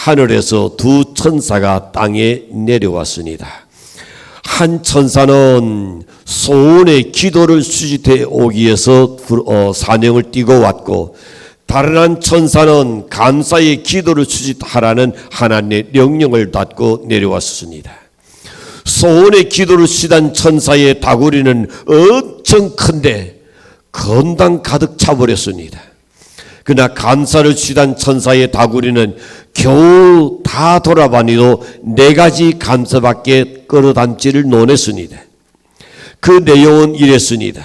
하늘에서 두 천사가 땅에 내려왔습니다. 한 천사는 소원의 기도를 수집해 오기 위해서 사명을 띠고 왔고, 다른 한 천사는 감사의 기도를 수집하라는 하나님의 명령을 받고 내려왔습니다. 소원의 기도를 수집한 천사의 다구리는 엄청 큰데 건당 가득 차버렸습니다. 그러나 감사를 수집한 천사의 다구리는 겨우 다 돌아다니도 4가지 감사밖에 끌어담지를 못했습니다. 그 내용은 이랬습니다.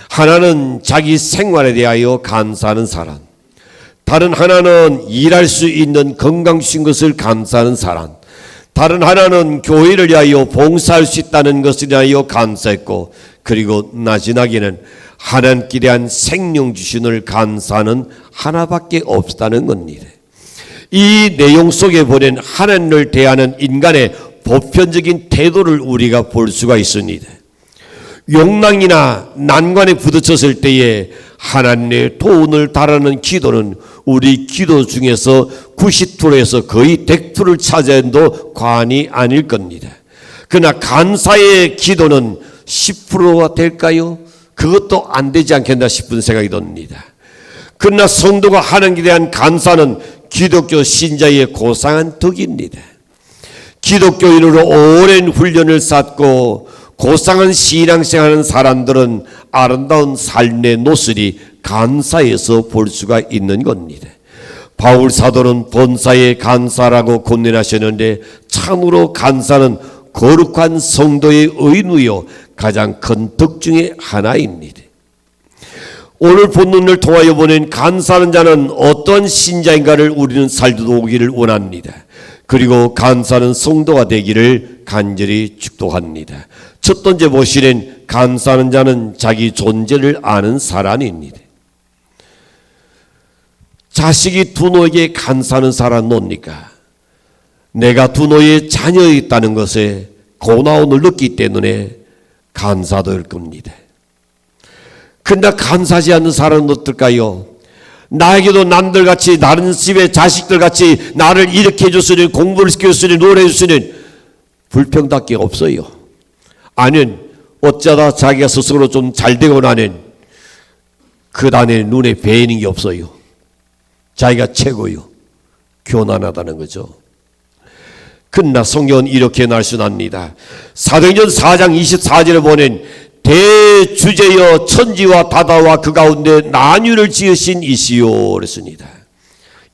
하나는 자기 생활에 대하여 감사하는 사람, 다른 하나는 일할 수 있는 건강 주신 것을 감사하는 사람, 다른 하나는 교회를 위하여 봉사할 수 있다는 것을 위하여 감사했고, 그리고 마지막에는 하나님께 대한 생명 주신을 감사하는 하나밖에 없다는 겁니다. 이 내용 속에 보낸 하나님을 대하는 인간의 보편적인 태도를 우리가 볼 수가 있습니다. 욕망이나 난관에 부딪혔을 때에 하나님의 도움을 달하는 기도는 우리 기도 중에서 90%에서 거의 100%를 차지해도 과언이 아닐 겁니다. 그러나 감사의 기도는 10%가 될까요? 그것도 안 되지 않겠나 싶은 생각이 듭니다. 그러나 성도가 하나님께 대한 감사는 기독교 신자의 고상한 덕입니다. 기독교인으로 오랜 훈련을 쌓고 고상한 신앙생활하는 사람들은 아름다운 삶의 노슬이 감사에서 볼 수가 있는 겁니다. 바울 사도는 본사에 감사라고 권면하셨는데, 참으로 감사는 거룩한 성도의 의무요 가장 큰 덕 중에 하나입니다. 오늘 본문을 통하여 보낸 감사하는 자는 어떤 신자인가를 우리는 살펴보기를 원합니다. 그리고 감사하는 성도가 되기를 간절히 축복합니다. 첫 번째 보시는 감사하는 자는 자기 존재를 아는 사람입니다. 자식이 두노에게 감사하는 사람은 뭡니까? 내가 두노의 자녀였다는 것에 고마움을 느끼기 때문에 감사될 겁니다. 그러나 감사하지 않는 사람은 어떨까요? 나에게도 남들같이 다른 집의 자식들같이 나를 이렇게 해줬으니, 공부를 시켜줬으니, 노래해줬으니 불평밖에 없어요. 아니면 어쩌다 자기가 스스로 좀 잘되고 나면 그 다음에 눈에 베이는 게 없어요. 자기가 최고요. 교만하다는 거죠. 그러나 성경은 이렇게 말씀합니다. 사도행전 4장 24절에 보낸 대주제여 천지와 바다와 그 가운데 만유를 지으신 이시요 그랬습니다.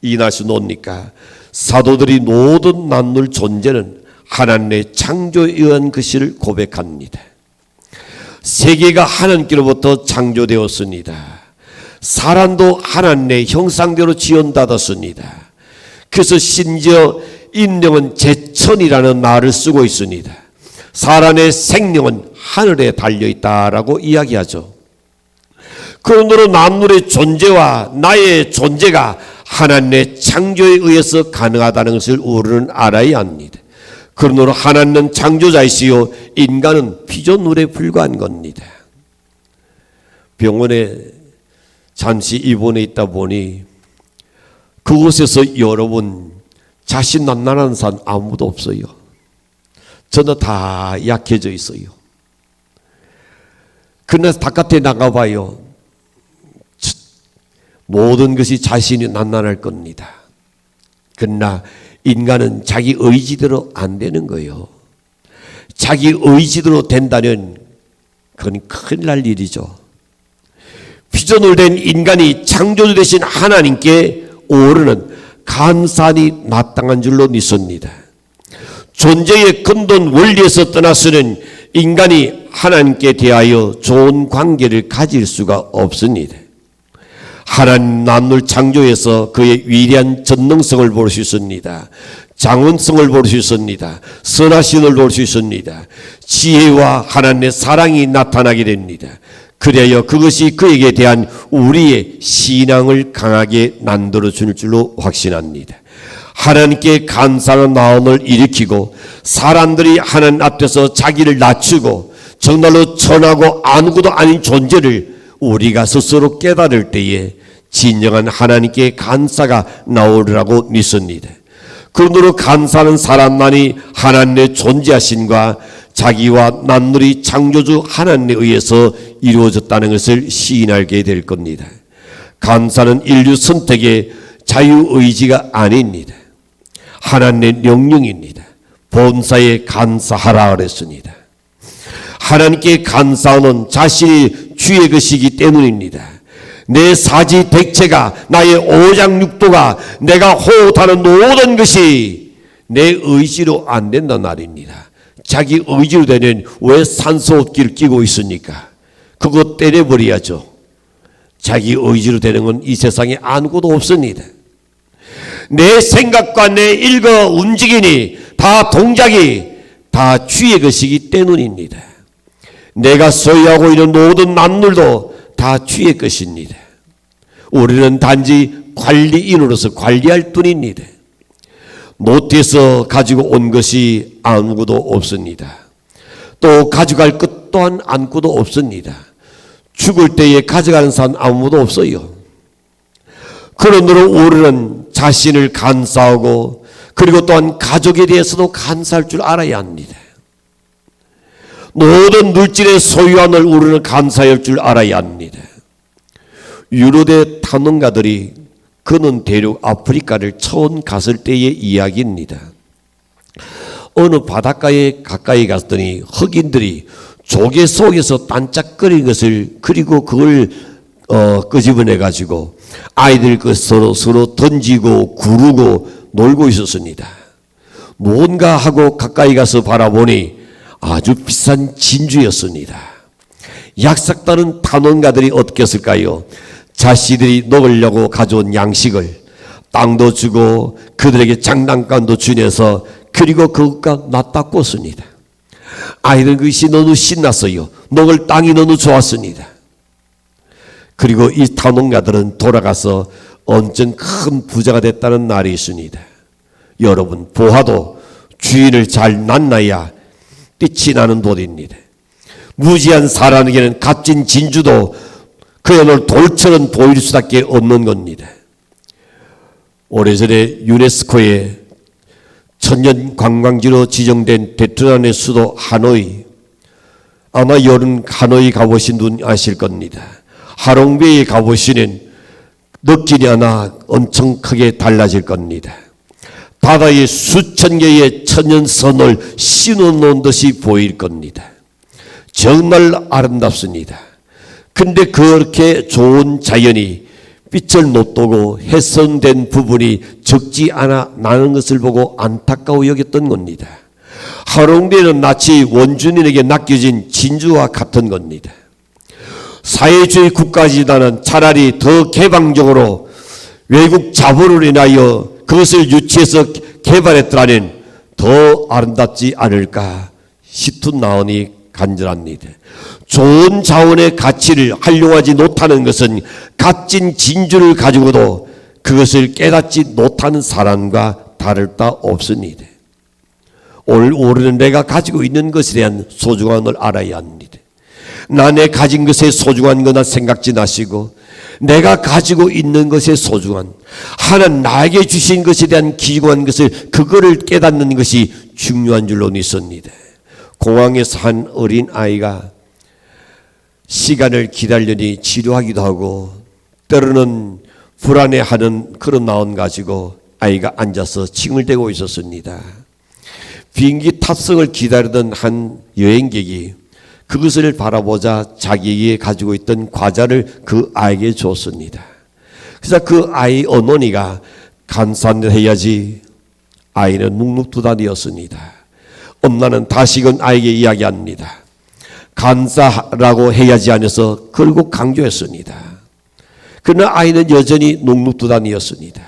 이 말씀 뭡니까? 사도들이 모든 만물 존재는 하나님의 창조에 의한 것을 고백합니다. 세계가 하나님께로부터 창조되었습니다. 사람도 하나님의 형상대로 지원받았습니다. 그래서 심지어 인명은 제천이라는 말을 쓰고 있습니다. 사람의 생명은 하늘에 달려있다라고 이야기하죠. 그러므로 만물의 존재와 나의 존재가 하나님의 창조에 의해서 가능하다는 것을 우리는 알아야 합니다. 그러므로 하나님은 창조자이시요 인간은 피조물에 불과한 겁니다. 병원에 잠시 입원해 있다 보니 그곳에서 여러분 자신만만한 사람 아무도 없어요. 저는 다 약해져 있어요. 그러나 바깥에 나가봐요. 모든 것이 자신이 난난할 겁니다. 그러나 인간은 자기 의지대로 안 되는 거예요. 자기 의지대로 된다면 그건 큰일 날 일이죠. 피조물된 인간이 창조주 되신 하나님께 오르는 감사함이 마땅한 줄로 믿습니다. 존재의 근본 원리에서 떠나서는 인간이 하나님께 대하여 좋은 관계를 가질 수가 없습니다. 하나님 만물 창조에서 그의 위대한 전능성을 볼 수 있습니다. 장원성을 볼 수 있습니다. 선하심을 볼 수 있습니다. 지혜와 하나님의 사랑이 나타나게 됩니다. 그래야 그것이 그에게 대한 우리의 신앙을 강하게 만들어 줄 줄로 확신합니다. 하나님께 감사하는 마음을 일으키고 사람들이 하나님 앞에서 자기를 낮추고 정말로 천하고 아무것도 아닌 존재를 우리가 스스로 깨달을 때에 진정한 하나님께 감사가 나오리라고 믿습니다. 그러므로 간사하는 사람만이 하나님의 존재하심과 자기와 만물이 창조주 하나님에 의해서 이루어졌다는 것을 시인하게 될 겁니다. 간사는 인류 선택의 자유의지가 아닙니다. 하나님의 명령입니다. 본사에 간사하라 그랬습니다. 하나님께 간사하는 자신이 주의 것이기 때문입니다. 내 사지 백체가, 나의 오장육도가, 내가 호흡하는 모든 것이 내 의지로 안 된단 말입니다. 자기 의지로 되는 왜 산소호흡기를 끼고 있습니까? 그거 때려버려야죠. 자기 의지로 되는 건 이 세상에 아무것도 없습니다. 내 생각과 내 일거 움직이니 다 동작이 다 주의 것이기 때문입니다. 내가 소유하고 있는 모든 만물도 다 주의 것입니다. 우리는 단지 관리인으로서 관리할 뿐입니다. 못해서 가지고 온 것이 아무것도 없습니다. 또 가져갈 것 또한 아무것도 없습니다. 죽을 때에 가져가는 사람 아무도 없어요. 그러므로 우리는 자신을 간사하고 그리고 또한 가족에 대해서도 간사할 줄 알아야 합니다. 모든 물질의 소유한을 우리는 감사할 줄 알아야 합니다. 유로대 탐험가들이 그는 대륙 아프리카를 처음 갔을 때의 이야기입니다. 어느 바닷가에 가까이 갔더니 흑인들이 조개 속에서 반짝거리는 것을 그리고 그걸 끄집어내 가지고 아이들 서로 던지고 구르고 놀고 있었습니다. 뭔가 하고 가까이 가서 바라보니 아주 비싼 진주였습니다. 약삭다른 탐험가들이 어떻게 했을까요? 자신들이 먹으려고 가져온 양식을 땅도 주고 그들에게 장난감도 주면서 그리고 그것과 맞바꿨습니다. 아이들 그것이 너무 신났어요. 먹을 땅이 너무 좋았습니다. 그리고 이 탐험가들은 돌아가서 엄청 큰 부자가 됐다는 말이 있습니다. 여러분 보아도 주인을 잘 만나야 빛이 나는 돌입니다. 무지한 사람에게는 값진 진주도 그야말로 돌처럼 보일 수밖에 없는 겁니다. 오래전에 유네스코에 천년 관광지로 지정된 베트남의 수도 하노이, 아마 여름 하노이 가보신 분 아실 겁니다. 하롱베이에 가보시는 느낌이 하나 엄청 크게 달라질 겁니다. 바다에 수천 개의 천연선을 씌워놓은 듯이 보일 겁니다. 정말 아름답습니다. 근데 그렇게 좋은 자연이 빛을 못 보고 훼손된 부분이 적지 않아 나는 것을 보고 안타까워 여겼던 겁니다. 하롱베이는 마치 원주민에게 낚여진 진주와 같은 겁니다. 사회주의 국가지다는 차라리 더 개방적으로 외국 자본으로 인하여 그것을 유치해서 개발했더라면 더 아름답지 않을까 싶은 나원이 간절합니다. 좋은 자원의 가치를 활용하지 못하는 것은 값진 진주를 가지고도 그것을 깨닫지 못하는 사람과 다를 바 없습니다. 오늘 우리는 내가 가지고 있는 것에 대한 소중함을 알아야 합니다. 내 가진 것에 소중한 거나 생각지 마시고 내가 가지고 있는 것에 소중한 하나님 나에게 주신 것에 대한 귀중한 것을 그거를 깨닫는 것이 중요한 줄로 믿습니다. 공항에서 한 어린 아이가 시간을 기다리니 치료하기도 하고 때로는 불안해하는 그런 마음 가지고 아이가 앉아서 칭얼대고 있었습니다. 비행기 탑승을 기다리던 한 여행객이 그것을 바라보자 자기에게 가지고 있던 과자를 그 아이에게 줬습니다. 그래서 그 아이 어머니가 감사해야지 아이는 묵묵두단이었습니다. 엄마는 다시금 아이에게 이야기합니다. 감사라고 해야지 않아서 결국 강조했습니다. 그러나 아이는 여전히 묵묵두단이었습니다.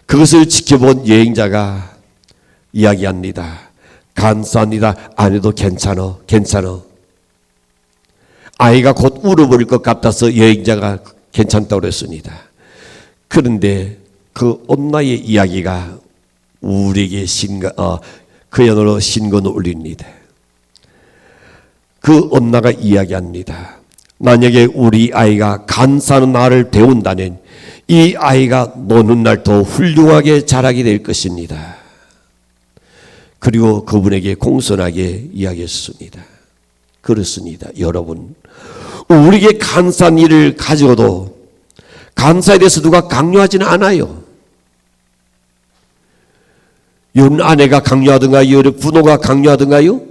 그것을 지켜본 여행자가 이야기합니다. 감사합니다. 안 해도 괜찮아. 아이가 곧 울어버릴 것 같아서 여행자가 괜찮다고 그랬습니다. 그런데 그 엄마의 이야기가 우리에게 그야말로 신건을 울립니다. 그 엄마가 이야기합니다. 만약에 우리 아이가 감사하는 말을 배운다면 이 아이가 노는 날 더 훌륭하게 자라게 될 것입니다. 그리고 그분에게 공손하게 이야기했습니다. 그렇습니다. 여러분, 우리에게 감사한 일을 가지고도 감사에 대해서 누가 강요하지는 않아요. 여러분 아내가 강요하든가요? 여러분 부모가 강요하든가요?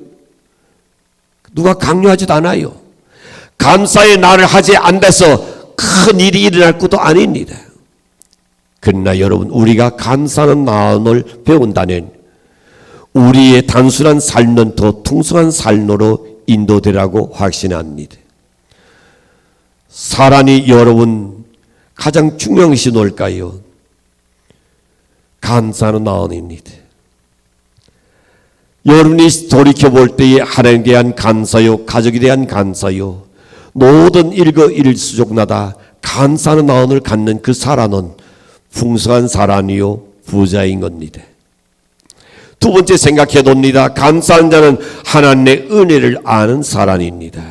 누가 강요하지도 않아요. 감사의 날을 하지 않아서 큰 일이 일어날 것도 아닙니다. 그러나 여러분, 우리가 감사하는 마음을 배운다면 우리의 단순한 삶은 더 풍성한 삶으로 인도되라고 확신합니다. 사람이 여러분 가장 중요한 것이 뭘까요? 감사하는 마음입니다. 여러분이 돌이켜볼 때에 하나님에 대한 감사요, 가족에 대한 감사요, 모든 일거일수족마다 감사하는 마음을 갖는 그 사람은 풍성한 사람이요 부자인 겁니다. 두 번째 생각해 봅니다. 감사하는 자는 하나님의 은혜를 아는 사람입니다.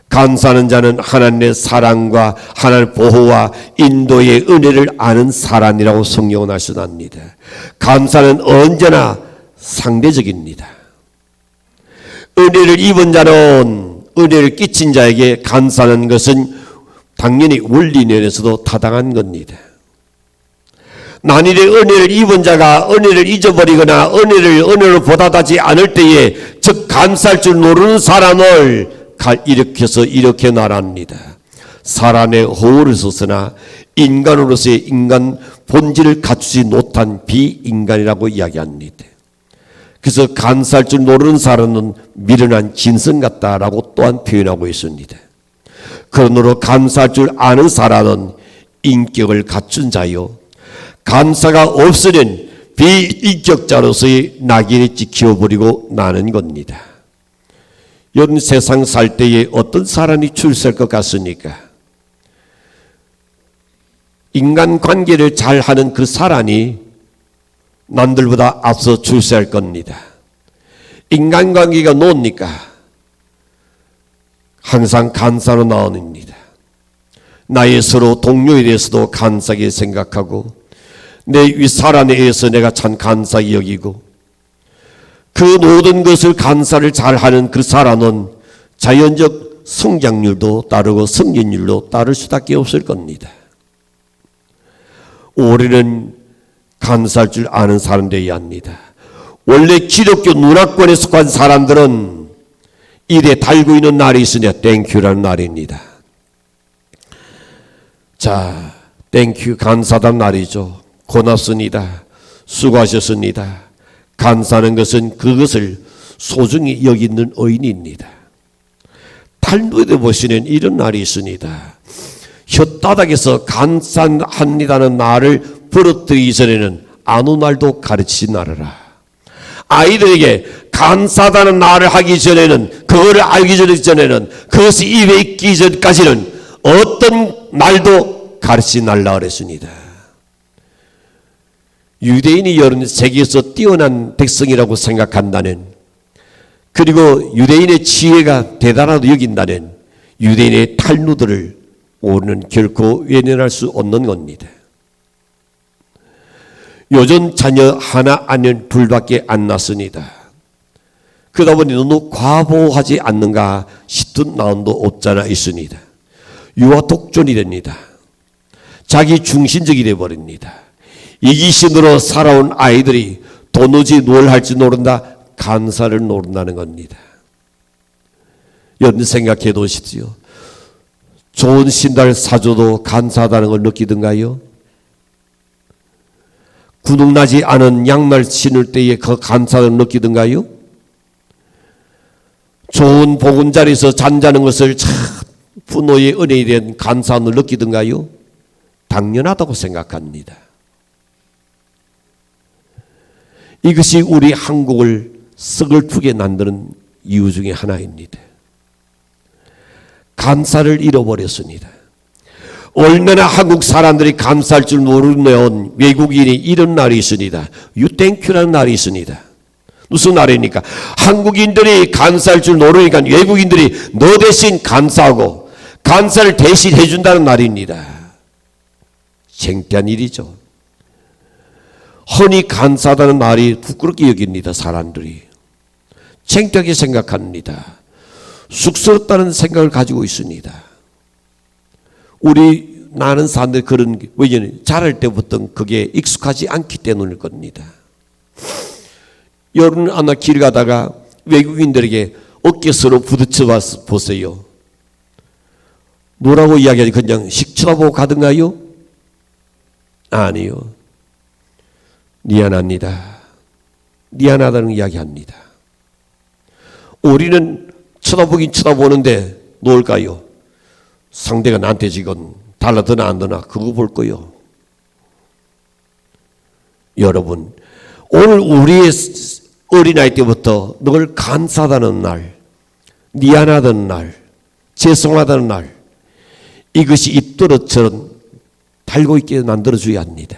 감사하는 자는 하나님의 사랑과 하나님의 보호와 인도의 은혜를 아는 사람이라고 성경은 말씀합니다. 감사는 언제나 상대적입니다. 은혜를 입은 자는 은혜를 끼친 자에게 감사하는 것은 당연히 원리면에서도 타당한 겁니다. 만일에 은혜를 입은 자가 은혜를 잊어버리거나 은혜를 보답하지 않을 때에 즉 감사할 줄 모르는 사람을 일으켜서 이렇게 말합니다. 사람의 허울을 써서나 인간으로서의 인간 본질을 갖추지 못한 비인간이라고 이야기합니다. 그래서 감사할 줄 모르는 사람은 미련한 짐승 같다라고 또한 표현하고 있습니다. 그러므로 감사할 줄 아는 사람은 인격을 갖춘 자요, 감사가 없으면 비인격자로서의 낙인을 지켜버리고 나는 겁니다. 여러분, 세상 살 때에 어떤 사람이 출세할 것 같습니까? 인간관계를 잘하는 그 사람이 남들보다 앞서 출세할 겁니다. 인간관계가 놓으니까 항상 감사로 나옵니다. 나의 서로 동료에 대해서도 감사하게 생각하고 내 윗사람에 의해서 내가 참 감사히 여기고 그 모든 것을 감사를 잘하는 그 사람은 자연적 성장률도 따르고 성진율도 따를 수밖에 없을 겁니다. 올해는 감사할 줄 아는 사람 되어야 합니다. 원래 기독교 문화권에 속한 사람들은 이래 달고 있는 날이 있으냐, 땡큐라는 날입니다. 자, 땡큐 감사하다는 날이죠. 고맙습니다. 수고하셨습니다. 감사하는 것은 그것을 소중히 여기는 의인입니다. 탈무드에 보시는 이런 날이 있습니다. 혓바닥에서 감사합니다는 말을 부러뜨리기 전에는 아무 말도 가르치지 말아라. 아이들에게 감사하다는 말을 하기 전에는, 그거를 알기 전에는, 그것이 입에 있기 전까지는 어떤 말도 가르치지 말라 그랬습니다. 유대인이 여러분 세계에서 뛰어난 백성이라고 생각한다는, 그리고 유대인의 지혜가 대단하다고 여긴다는 유대인의 탈무드를 오늘은 결코 외면할 수 없는 겁니다. 요즘 자녀 하나 아니면 둘밖에 안 낳습니다. 그러다 보니 너무 과보하지 않는가 싶은 마음도 없잖아 있습니다. 유아 독존이 됩니다. 자기 중심적이 되어버립니다. 이기심으로 살아온 아이들이 도무지 뭘 할지 모른다, 감사를 모른다는 겁니다. 여러분 생각해 보십시오. 좋은 신발 사줘도 감사하다는 걸 느끼던가요? 구둑나지 않은 양말 신을 때에 그 감사를 느끼던가요? 좋은 보금자리에서 잠자는 것을 참 부모의 은혜에 대한 감사함을 느끼던가요? 당연하다고 생각합니다. 이것이 우리 한국을 서글프게 만드는 이유 중에 하나입니다. 감사를 잃어버렸습니다. 얼마나 한국 사람들이 감사할 줄 모르는 외국인이 이런 날이 있습니다. 유땡큐라는 날이 있습니다. 무슨 날입니까? 한국인들이 감사할 줄 모르니까 외국인들이 너 대신 감사하고 감사를 대신 해준다는 날입니다. 창피한 일이죠. 흔히 감사하다는 말이 부끄럽게 여깁니다. 사람들이 창피하게 생각합니다. 쑥스럽다는 생각을 가지고 있습니다. 우리 나는 사람들 그런 왜냐하면 자랄 때부터 그게 익숙하지 않기 때문일 겁니다. 여러분 아마 길 가다가 외국인들에게 어깨서로 부딪혀 보세요. 뭐라고 이야기하지? 그냥 식 쳐다보고 가든가요? 아니요. 미안합니다. 미안하다는 이야기합니다. 우리는 쳐다보긴 쳐다보는데 뭘까요? 상대가 나한테 지금 달라드나 안 드나 그거 볼 거요. 여러분 오늘 우리의 어린아이 때부터 늘 감사하다는 날, 미안하다는 날, 죄송하다는 날 이것이 입도로처럼 달고 있게 만들어줘야 합니다.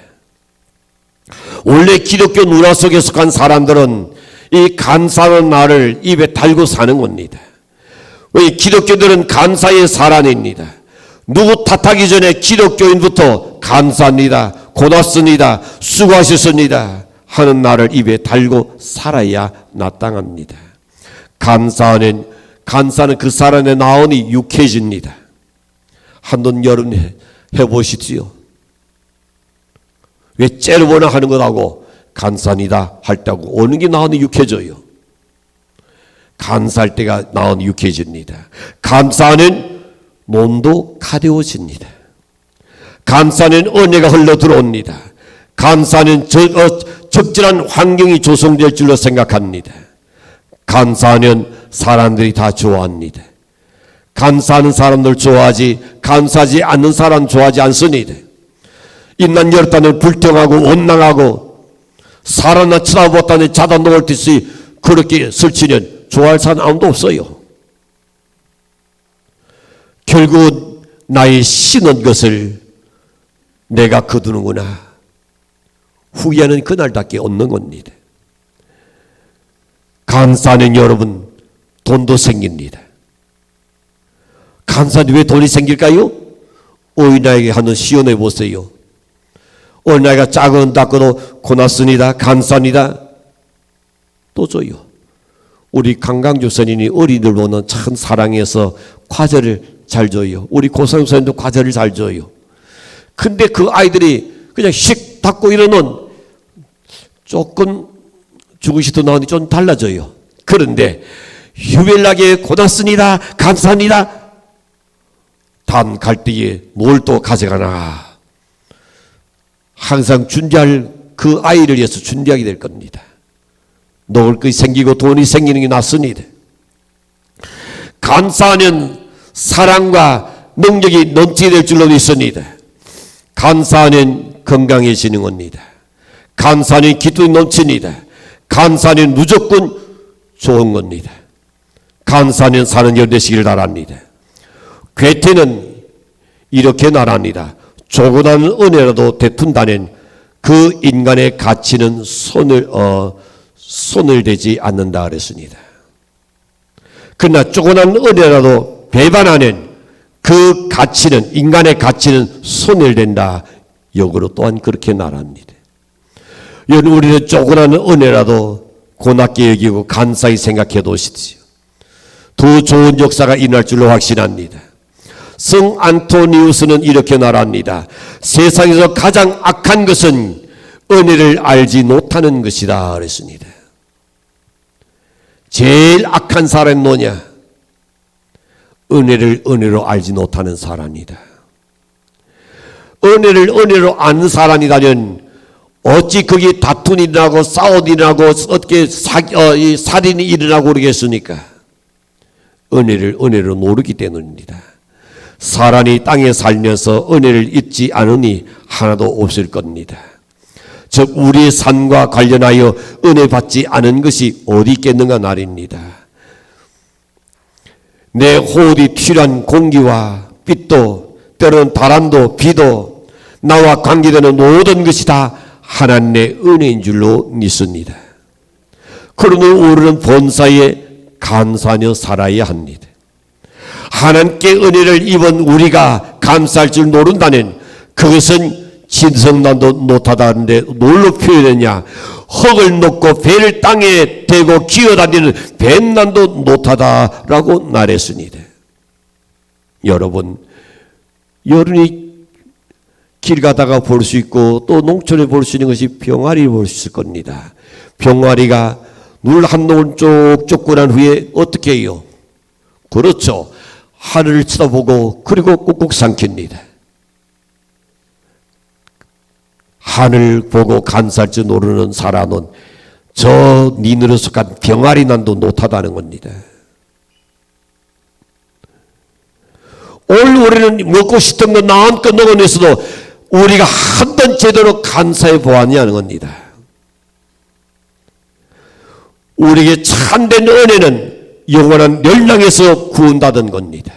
원래 기독교 문화 속에 속한 사람들은 이 감사하는 날을 입에 달고 사는 겁니다. 왜 기독교들은 감사의 사람입니다. 누구 탓하기 전에 기독교인부터 감사합니다, 고맙습니다, 수고하셨습니다 하는 날을 입에 달고 살아야 마땅합니다. 감사는 그 사람의 마음이 유쾌해집니다. 한번 여러분 해보시지요. 왜 째려보나 하는 것하고 감사합니다 할 때하고 어느 게 나오니 유쾌해져요. 감사할 때가 나오니 유쾌해집니다. 감사는 몸도 가벼워집니다. 감사는 은혜가 흘러 들어옵니다. 감사는 적절한 환경이 조성될 줄로 생각합니다. 감사는 사람들이 다 좋아합니다. 감사하는 사람들 좋아하지 감사하지 않는 사람 좋아하지 않습니다. 입만 열었다는 불평하고 원망하고 사람나 쳐다봤다는 자다 놓을 듯이 그렇게 설치는 좋아할 사람 아무도 없어요. 결국 나의 신은 것을 내가 거두는구나 후회하는 그날밖에 없는 겁니다. 감사는 여러분 돈도 생깁니다. 감사는 왜 돈이 생길까요? 어린아이에게 한번 시연해 보세요. 어린아이가 작은 닦아도 고맙습니다, 감사합니다 또 줘요. 우리 강강주 선생님이 어린이들 보는 참 사랑해서 과자를 잘 줘요. 우리 고성 선생님도 과자를 잘 줘요. 근데 그 아이들이 그냥 씩 닦고 이러면 조금 죽으시도 나오니 좀 달라져요. 그런데 유별나게 고맙습니다, 감사합니다 단 갈 때에 뭘 또 가져가나 항상 준비할 그 아이를 위해서 준비하게 될 겁니다. 먹을 것이 생기고 돈이 생기는 게 낫습니다. 감사하는 사랑과 능력이 넘치게 될 줄로 믿습니다. 감사하는 건강해지는 겁니다. 감사하는 기쁨이 넘칩니다. 감사하는 무조건 좋은 겁니다. 감사하는 사는 일 되시길 바랍니다. 괴테는 이렇게 말합니다. 조그만 은혜라도 베푼다는 그 인간의 가치는 손을 대지 않는다 그랬습니다. 그러나 조그만 은혜라도 배반하는 그 가치는 인간의 가치는 손을 댄다. 역으로 또한 그렇게 말합니다. 여러분 우리는 조그만 은혜라도 고맙게 여기고 감사히 생각해 두십시오. 더 좋은 역사가 일어날 줄로 확신합니다. 성 안토니우스는 이렇게 말합니다. 세상에서 가장 악한 것은 은혜를 알지 못하는 것이다 그랬습니다. 제일 악한 사람이 뭐냐? 은혜를 은혜로 알지 못하는 사람이다. 은혜를 은혜로 아는 사람이라면 어찌 거기 다툼이 일어나고 싸움이 일어나고 어떻게 살인이 일어나고 그러겠습니까? 은혜를 은혜로 모르기 때문입니다. 사람이 땅에 살면서 은혜를 잊지 않으니 하나도 없을 겁니다. 즉 우리의 삶과 관련하여 은혜 받지 않은 것이 어디 있겠는가 말입니다. 내 호흡이 튀란 공기와 빛도 때로는 바람도 비도 나와 관계되는 모든 것이 다 하나님의 은혜인 줄로 믿습니다. 그러므로 우리는 본사에 감사하며 살아야 합니다. 하나님께 은혜를 입은 우리가 감사할 줄 모른다는 그것은 진성난도 못하다는데 뭘로 표현했냐? 흙을 놓고 배를 땅에 대고 기어다니는 뱀난도 못하다라고 말했습니다. 여러분, 여러분이 길 가다가 볼 수 있고 또 농촌에 볼 수 있는 것이 병아리 볼 수 있을 겁니다. 병아리가 물 한 농을 쭉 쫓고 난 후에 어떻게 해요? 그렇죠. 하늘을 쳐다보고 그리고 꾹꾹 삼킵니다. 하늘 보고 간살지 노르는 사람은 저 니누에 속한 병아리 난도 못하다는 겁니다. 오늘 우리는 먹고 싶은 거 마음껏 먹어내서도 우리가 한 번 제대로 간사해 보았냐는 겁니다. 우리에게 참된 은혜는 영원한 멸망에서 구원받은 겁니다.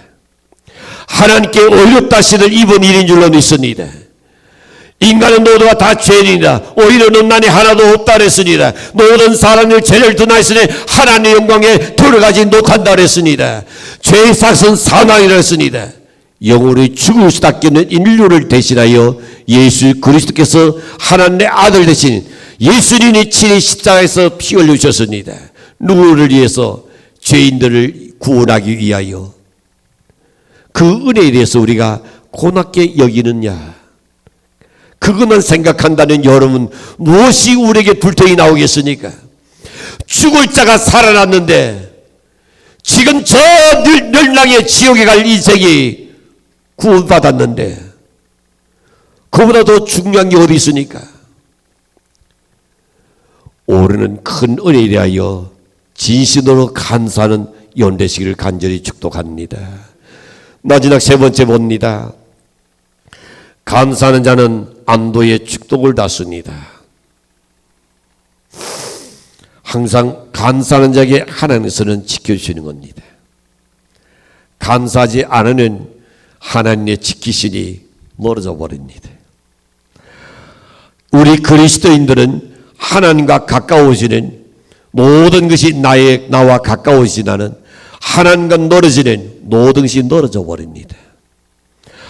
하나님께 어렵다시는 이번 일인 줄로 믿습니다. 인간은 모두가 다 죄인이다. 오히려 너만이 하나도 없다 그랬습니다. 모든 사람을 죄를 드나있으니 하나님의 영광에 들어가지 못한다 그랬습니다. 죄의 삭은 사망이라 했습니다. 영원히 죽을 수밖에 없는 인류를 대신하여 예수 그리스도께서 하나님의 아들 대신 예수님이 친히 십자가에서 피 흘리셨습니다. 누구를 위해서? 죄인들을 구원하기 위하여. 그 은혜에 대해서 우리가 고맙게 여기느냐? 그것만 생각한다면 여러분 무엇이 우리에게 불통이 나오겠습니까? 죽을 자가 살아났는데 지금 저 멸망의 지옥에 갈 인생이 구원받았는데 그보다 더 중요한 게 어디 있습니까? 오르는 큰 은혜에 대하여 진심으로 감사하는 연대시기를 간절히 축복합니다. 마지막 세 번째 봅니다. 감사하는 자는 안도의 축복을 받습니다. 항상 감사하는 자에게 하나님께서는 지켜주시는 겁니다. 감사하지 않으면 하나님의 지키심이 멀어져 버립니다. 우리 그리스도인들은 하나님과 가까워지는 모든 것이 나와 가까워지나는 하나님과 멀어지는 모든 것이 멀어져 버립니다.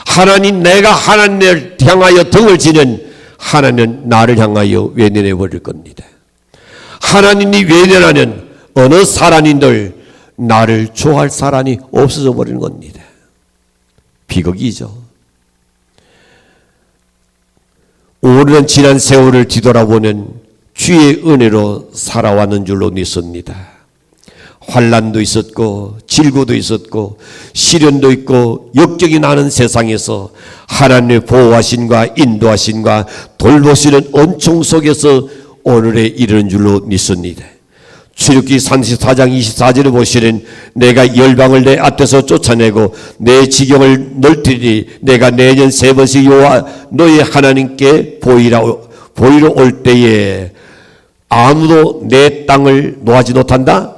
하나님, 내가 하나님을 향하여 등을 지는 하나님은 나를 향하여 외면해 버릴 겁니다. 하나님이 외면하는 어느 사람인들 나를 좋아할 사람이 없어져 버리는 겁니다. 비극이죠. 오랜 지난 세월을 뒤돌아보는 주의 은혜로 살아왔는 줄로 믿습니다. 환난도 있었고 질고도 있었고 시련도 있고 역경이 나는 세상에서 하나님의 보호하심과 인도하심과 돌보시는 은총 속에서 오늘에 이르는 줄로 믿습니다. 출애굽기 34장 24절을 보시는 내가 열방을 내 앞에서 쫓아내고 내 지경을 넓히리 내가 내년 세 번씩 여호와 너희 하나님께 보이러 올 때에 아무도 내 땅을 노하지 못한다?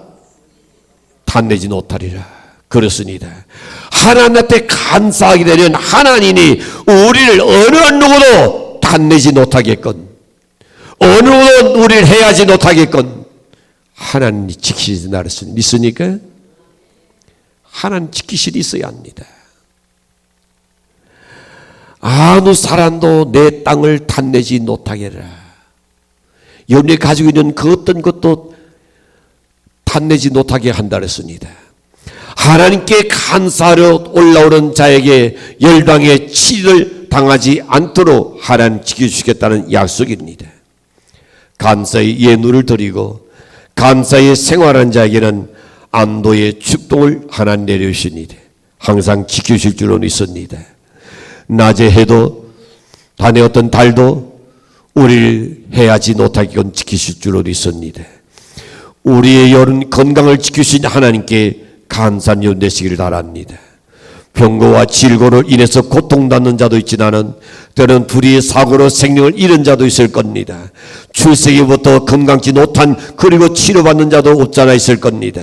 탐내지 못하리라. 그렇습니다. 하나님한테 감사하게 되면 하나님이 우리를 어느 누구도 탐내지 못하겠건 어느 누구도 우리를 해하지 못하겠건 하나님이 지키시는 나를 믿습니까? 하나님 지키실 있어야 합니다. 아무 사람도 내 땅을 탐내지 못하게 하라. 여러분이 가지고 있는 그 어떤 것도 탐내지 못하게 한다 그랬습니다. 하나님께 감사하러 올라오는 자에게 열방의 치를 당하지 않도록 하나님 지켜주시겠다는 약속입니다. 감사의 예물을 드리고 감사의 생활한 자에게는 안도의 축복을 하나님 내려주십니다. 항상 지켜주실 줄로 믿습니다. 낮에 해도 밤에 어떤 달도 우리를 해하지 못하게끔 지키실 줄로 믿습니다. 우리의 여름 건강을 지키신 하나님께 감사한 연 되시기를 바랍니다. 병고와 질고로 인해서 고통받는 자도 있지만은 때로는 불의의 사고로 생명을 잃은 자도 있을 겁니다. 출생부터 건강치 못한 그리고 치료받는 자도 없잖아 있을 겁니다.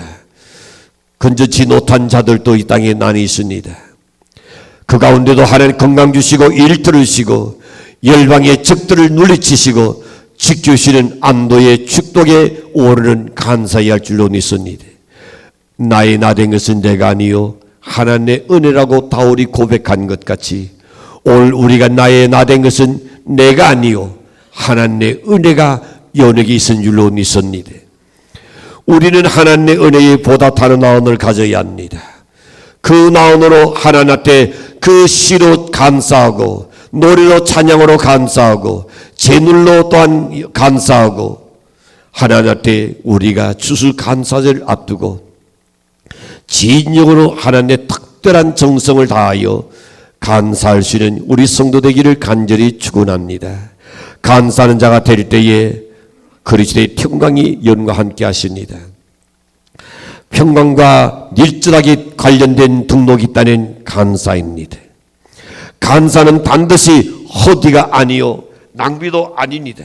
건전치 못한 자들도 이 땅에 많이 있습니다. 그 가운데도 하나님 건강 주시고 일터를 주시고 열방의 적들을 물리치시고 지켜주시는 안도의 축복에 오르는 감사해야 할 줄로 믿습니다. 나의 나 된 것은 내가 아니요 하나님의 은혜라고 다울이 고백한 것 같이 오늘 우리가 나의 나된 것은 내가 아니요 하나님의 은혜가 연에게 있은 줄로 믿습니다. 우리는 하나님의 은혜에 보다 다른 나온을 가져야 합니다. 그 나온으로 하나님 앞에 그 시로 감사하고 노래로 찬양으로 감사하고 제물로 또한 감사하고 하나님 앞에 우리가 추수 감사절을 앞두고 진정으로 하나님의 특별한 정성을 다하여 감사할 수 있는 우리 성도 되기를 간절히 축원합니다. 감사하는 자가 될 때에 그리스도의 평강이 여러분과 함께 하십니다. 평강과 밀접하게 관련된 등록이 있다는 감사입니다. 감사는 반드시 허디가 아니요 낭비도 아닙니다.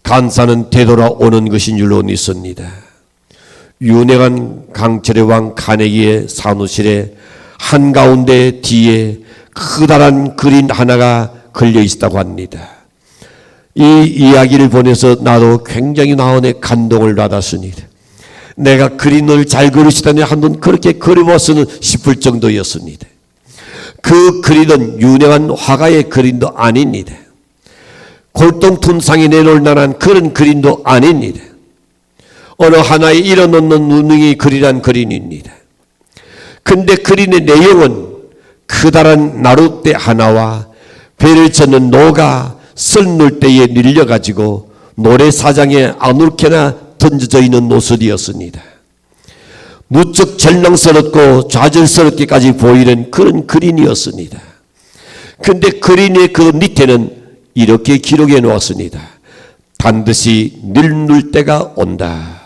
감사는 되돌아오는 것인 줄로 믿습니다. 유능한 강철의 왕 가네기의 사무실에 한가운데 뒤에 커다란 그림 하나가 걸려 있다고 합니다. 이 이야기를 보내서 나도 굉장히 나온의 감동을 받았습니다. 내가 그림을 잘 그리시다니 한번 그렇게 그려봤으면 싶을 정도였습니다. 그 그림은 유명한 화가의 그림도 아닙니다. 골동품상에 내놓을 만한 그런 그림도 아닙니다. 어느 하나에 일어놓는 누능이 그리란 그림입니다. 근데 그림의 내용은 커다란 나룻대 하나와 배를 젓는 노가 썰물 때에 밀려가지고 모래사장에 아무렇게나 던져져 있는 모습이었습니다. 무척 절망스럽고 좌절스럽게까지 보이는 그런 그림이었습니다. 근데 그림의 그 밑에는 이렇게 기록해 놓았습니다. 반드시 늙을 때가 온다.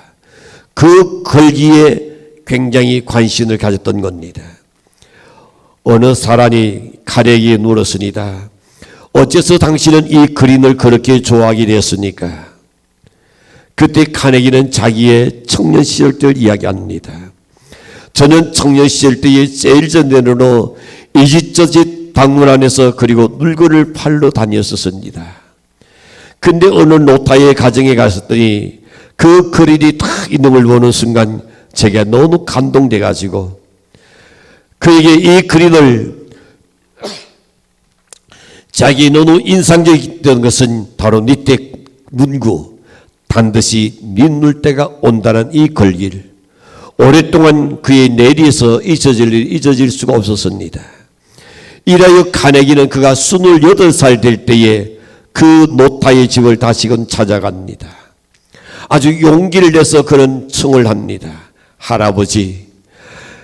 그 글귀에 굉장히 관심을 가졌던 겁니다. 어느 사람이 가래기에 누웠습니다. 어째서 당신은 이 그림을 그렇게 좋아하게 되었습니까? 그때 카네기는 자기의 청년 시절 때를 이야기합니다. 저는 청년 시절 때에 제일 전으로 이짓저짓 박물관에서 그리고 물건을 팔러 다녔었습니다. 근데 어느 노타의 가정에 갔더니 그 그림이 딱 있는 걸 보는 순간 제가 너무 감동돼 가지고 그에게 이 그림을 자기 너무 인상적이었던 것은 바로 니때 문구 반드시 닛눌 때가 온다는 이 글귀를 오랫동안 그의 내리에서 잊어질 수가 없었습니다. 이라여 카네기는 그가 28살 될 때에 그 노타의 집을 다시금 찾아갑니다. 아주 용기를 내서 그런 청을 합니다. 할아버지,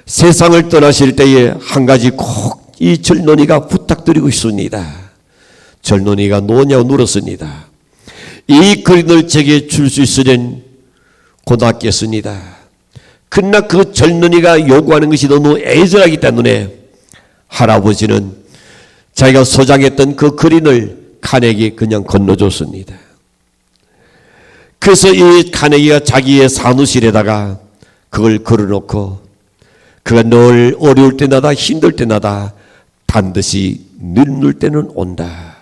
세상을 떠나실 때에 한 가지 꼭 이 젊은이가 부탁드리고 있습니다. 젊은이가 노냐고 물었습니다. 이 그림을 제게 줄 수 있으면 고맙겠습니다. 그러나 그 젊은이가 요구하는 것이 너무 애절하기 때문에 할아버지는 자기가 소장했던 그 그림을 카네기에 그냥 건너줬습니다. 그래서 이 카네기가 자기의 사무실에다가 그걸 걸어놓고 그가 늘 어려울 때마다 힘들 때마다 반드시 늙을 때는 온다.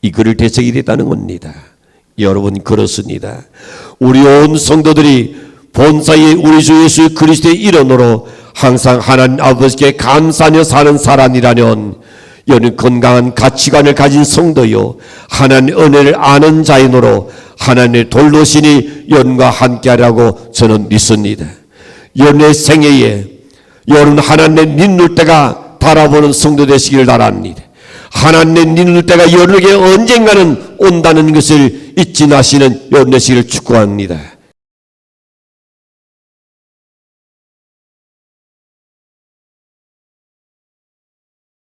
이 글을 대책이 됐다는 겁니다. 여러분 그렇습니다. 우리 온 성도들이 본사에 우리 주 예수 그리스도의 이름으로 항상 하나님 아버지께 감사하며 사는 사람이라면 여는 건강한 가치관을 가진 성도요 하나님의 은혜를 아는 자인으로 하나님의 돌로신이 여러분과 함께하라고 저는 믿습니다. 여러분의 생애에 여러분 하나님의 닛눌 때가 바라보는 성도 되시기를 바랍니다. 하나님의 닛눌 때가 여러분에게 언젠가는 온다는 것을 잊지 마시는 여러분 되시기를 축복합니다.